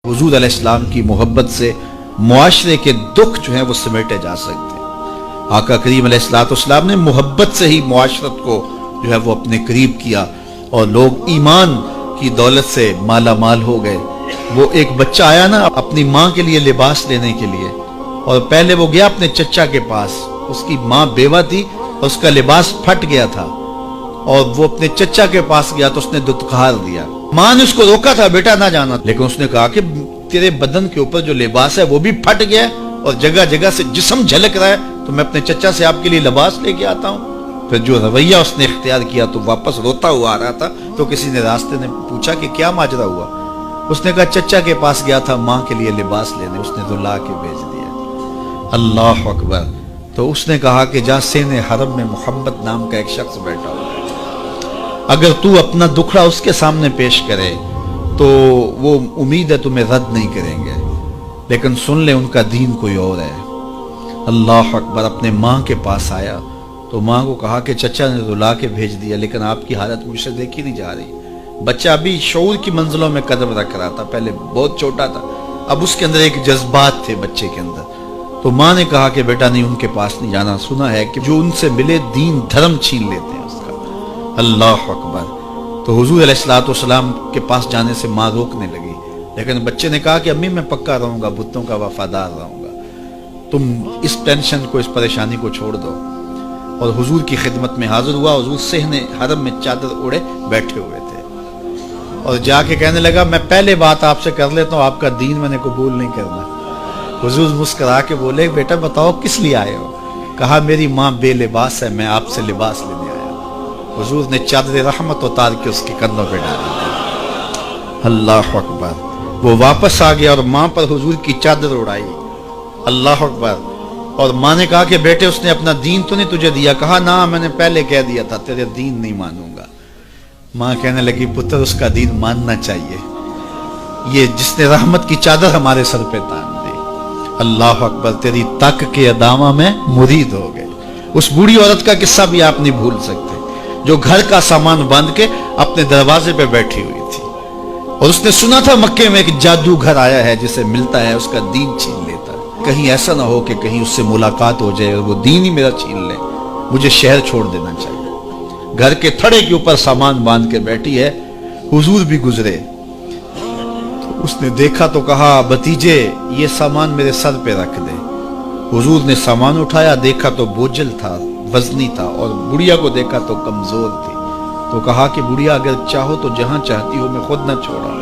हुजूर अलैहिस्सलाम की मोहब्बत से मुआशरे के दुख जो हैं वो समेटे जा सकते हैं। आका करीम अलैहिस्सलाम ने मोहब्बत से ही मुआशरत को जो है वो अपने करीब किया और लोग ईमान की दौलत से माला माल हो गए। वो एक बच्चा आया ना अपनी माँ के लिए लिबास लेने के लिए, और पहले वो गया अपने चचा के पास, उसकी माँ बेवा थी और उसका लिबास फट गया था, और वो अपने चचा के पास गया तो उसने दुत्कार दिया। माँ ने उसको रोका था, बेटा ना जाना, लेकिन उसने कहा कि तेरे बदन के ऊपर जो लिबास है वो भी फट गया और जगह जगह से जिस्म झलक रहा है, तो मैं अपने चचा से आपके लिए लिबास लेके आता हूँ। फिर जो रवैया उसने इख्तियार किया तो वापस रोता हुआ आ रहा था, तो किसी ने रास्ते ने पूछा कि क्या माजरा हुआ। उसने कहा चचा के पास गया था माँ के लिए लिबास लेने, उसने तो ला के भेज दिया। अल्लाह अकबर। तो उसने कहा कि जा सेने हरम में मोहम्मद नाम का एक शख्स बैठा हुआ है, अगर तू अपना दुखड़ा उसके सामने पेश करे तो वो उम्मीद है तुम्हें रद्द नहीं करेंगे, लेकिन सुन ले उनका दीन कोई और है। अल्लाह अकबर। अपने माँ के पास आया तो माँ को कहा कि चचा ने रुला के भेज दिया, लेकिन आपकी हालत मुझसे देखी नहीं जा रही। बच्चा अभी शऊर की मंजिलों में कदम रख रहा था, पहले बहुत छोटा था, अब उसके अंदर एक जज्बात थे बच्चे के अंदर। तो माँ ने कहा कि बेटा नहीं, उनके पास नहीं जाना, सुना है कि जो उनसे मिले दीन धर्म छीन लेते हैं उसका। अल्लाह अकबर। तो हुजूर अलैहिस्सलाम के पास जाने से माँ रोकने लगी, लेकिन बच्चे ने कहा कि अम्मी मैं पक्का रहूंगा, बुतों का वफादार रहूंगा, तुम इस टेंशन को, इस परेशानी को छोड़ दो। और हुजूर की खिदमत में हाजिर हुआ। हुजूर सेहने हरम में चादर ओढ़े बैठे हुए थे और जाके कहने लगा मैं पहले बात आपसे कर लेता हूँ, आपका दीन मैंने कबूल नहीं करना। हुजूर मुस्कुरा के बोले बेटा बताओ किस लिए आए हो। कहा मेरी माँ बेलिबास है, मैं आपसे लिबास लेने आया। हुजूर ने चादर रहमत उतार के उसके कंधों पे डाल दी। अल्लाह अकबर। वो वापस आ गया और माँ पर हुजूर की चादर उड़ाई। अल्लाह अकबर। और माँ ने कहा कि बेटे उसने अपना दीन तो नहीं तुझे दिया। कहा ना, मैंने पहले कह दिया था तेरे दीन नहीं मानूंगा। माँ कहने लगी पुत्र उसका दीन मानना चाहिए, ये जिसने रहमत की चादर हमारे सर पे तान दी। अल्लाह अकबर। तेरी तक के अदामा में मुरीद हो गए। उस बूढ़ी औरत का किस्सा भी आप नहीं भूल सकते, जो घर का सामान बांध के अपने दरवाजे पे बैठी हुई थी, और उसने सुना था मक्के में एक जादूगर आया है जिसे मिलता है उसका दीन छीन लेता है। कहीं ऐसा ना हो कि कहीं उससे मुलाकात हो जाए और वो दीन ही मेरा छीन ले, मुझे शहर छोड़ देना चाहिए। घर के थड़े के ऊपर सामान बांध के बैठी है। हुजूर भी गुजरे तो उसने देखा तो कहा भतीजे ये सामान मेरे सर पे रख दे। हुजूर ने सामान उठाया, देखा तो बोझल था, वजनी था, और बुढ़िया को देखा तो कमजोर थी। तो कहा कि बुढ़िया अगर चाहो तो जहां चाहती हो, मैं खुद न छोड़ा।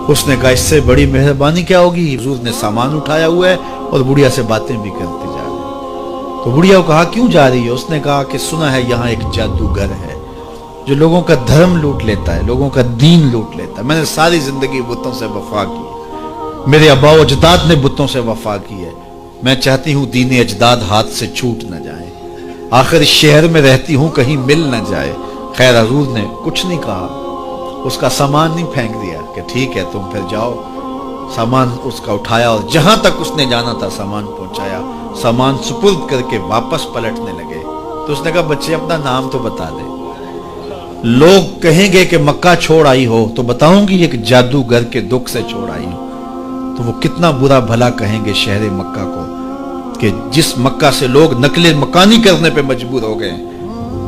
उसने कहा इससे बड़ी मेहरबानी क्या होगी। हुजूर ने सामान उठाया हुआ है और बुढ़िया से बातें भी करते जा रहे। तो बुढ़िया को कहा क्यों जा रही है। उसने कहा कि सुना है यहाँ एक जादूगर है जो लोगों का धर्म लूट लेता है, लोगों का दीन लूट लेता है। मैंने सारी जिंदगी बुतों से वफा की, मेरे अब्बा अजदाद ने बुतों से वफा की है, मैं चाहती हूँ दीन अजदाद हाथ से छूट न जाए, आखिर इस शहर में रहती हूँ कहीं मिल न जाए। खैर हुजूर ने कुछ नहीं कहा, उसका सामान नहीं फेंक दिया कि ठीक है तुम फिर जाओ। सामान उसका उठाया और जहां तक उसने जाना था सामान पहुंचाया। सामान सुपुर्द करके वापस पलटने लगे तो उसने कहा बच्चे अपना नाम तो बता दे, लोग कहेंगे कि मक्का छोड़ आई हो तो बताऊंगी एक जादूगर के दुख से छोड़ आई हो, तो वो कितना बुरा भला कहेंगे शहर मक्का को कि जिस मक्का से लोग नकले मकानी करने पे मजबूर हो गए।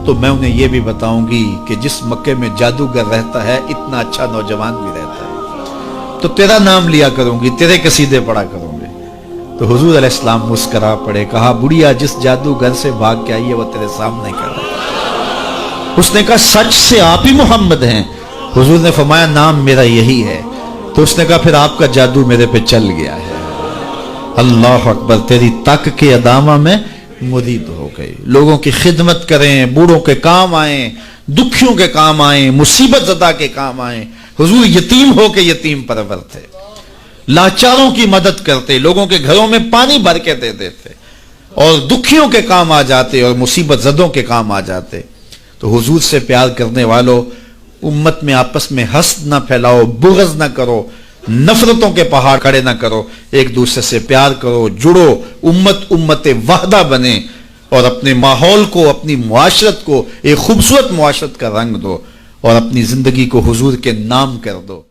तो मैं उन्हें यह भी बताऊंगी कि जिस मक्के में जादूगर रहता है इतना अच्छा नौजवान भी रहता है, तो तेरा नाम लिया करूंगी, तेरे कसीदे पढ़ा करूंगे। तो हुजूर अलैहिस्सलाम मुस्करा पड़े। कहा बुढ़िया जिस जादूगर से भाग के आई है वो तेरे सामने खड़ा। उसने कहा सच से आप ही मोहम्मद हैं। हुजूर ने फरमाया नाम मेरा यही है। तो उसने कहा फिर आपका जादू मेरे पे चल गया है। अल्लाह अकबर। तेरी तक के अदामा में मुरीद हो गए। लोगों की खिदमत करें, बूढ़ों के काम आए, दुखियों के काम आए, मुसीबत ज़दा के काम आए। हुजूर यतीम हो के यतीम परवर थे, लाचारों की मदद करते, लोगों के घरों में पानी भर के दे देते, और दुखियों के काम आ जाते और मुसीबत ज़दों के काम आ जाते। तो हुजूर से प्यार करने वालों, उम्मत में आपस में हसद ना फैलाओ, बुग़्ज़ ना करो, नफरतों के पहाड़ खड़े ना करो, एक दूसरे से प्यार करो, जुड़ो, उम्मत वहदा बने, और अपने माहौल को, अपनी मुआशरत को एक खूबसूरत मुआशरत का रंग दो, और अपनी जिंदगी को हुजूर के नाम कर दो।